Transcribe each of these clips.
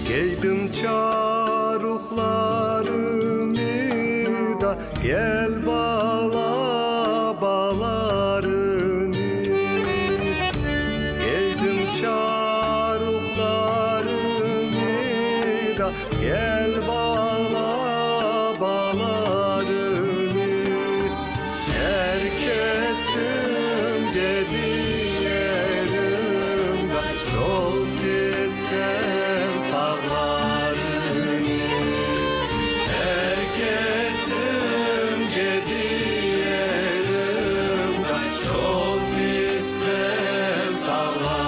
Giydim çaruklarımı da gel bağla bağlarını. Giydim çaruklarımı da gel bağla bağlarını. Terk ettim gediyerimde çok tezken dağlarını. Terk ettim gediyerimde çok tezken dağlarını.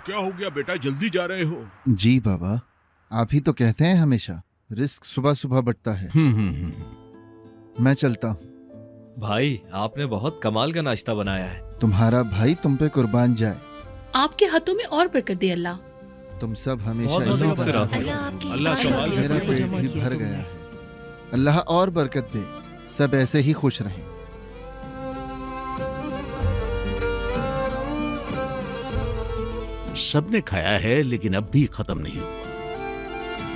क्या हो गया बेटा, जल्दी जा रहे हो? जी बाबा, आप ही तो कहते हैं हमेशा रिस्क सुबह सुबह बढ़ता है। मैं चलता हूँ। भाई आपने बहुत कमाल का नाश्ता बनाया है। तुम्हारा भाई तुम पे कुर्बान जाए। आपके हाथों में और बरकत दे अल्लाह। तुम सब हमेशा बहुत इसी बहुत तरह राज़ी रहो। रहो। आपकी अल्लाह कमाल मेरा से पेट जमा भी किया भर तुमने। गया है। अल्लाह और बरकत दे, सब ऐसे ही खुश रहें। सबने खाया है लेकिन अब भी खत्म नहीं हुआ।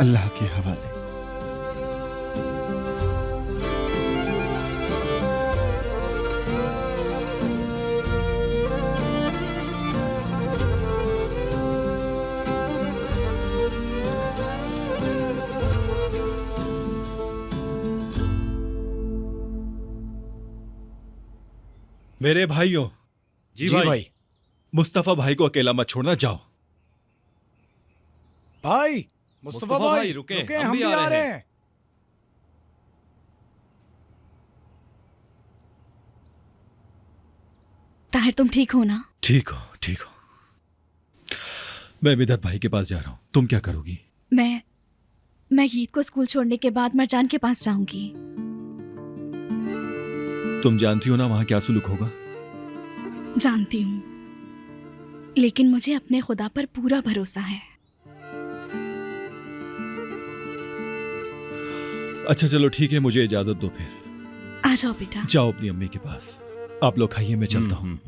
अल्लाह के हवाले। मेरे भाइयों, जी भाई। मुस्तफा भाई को अकेला मत छोड़ना, जाओ। भाई मुस्तफा भाई रुके, हम भी आ रहे हैं। ताहिर तुम ठीक हो ना? ठीक हो, ठीक हो। मैं बिदत भाई के पास जा रहा हूँ, तुम क्या करोगी? मैं ईद को स्कूल छोड़ने के बाद मरजान के पास जाऊंगी। तुम जानती हो ना वहां क्या सुलूक होगा? जानती हूँ, लेकिन मुझे अपने खुदा पर पूरा भरोसा है। अच्छा चलो ठीक है, मुझे इजाजत दो फिर। आ जाओ बेटा। जाओ अपनी अम्मी के पास। आप लोग खाइए, मैं चलता हूँ।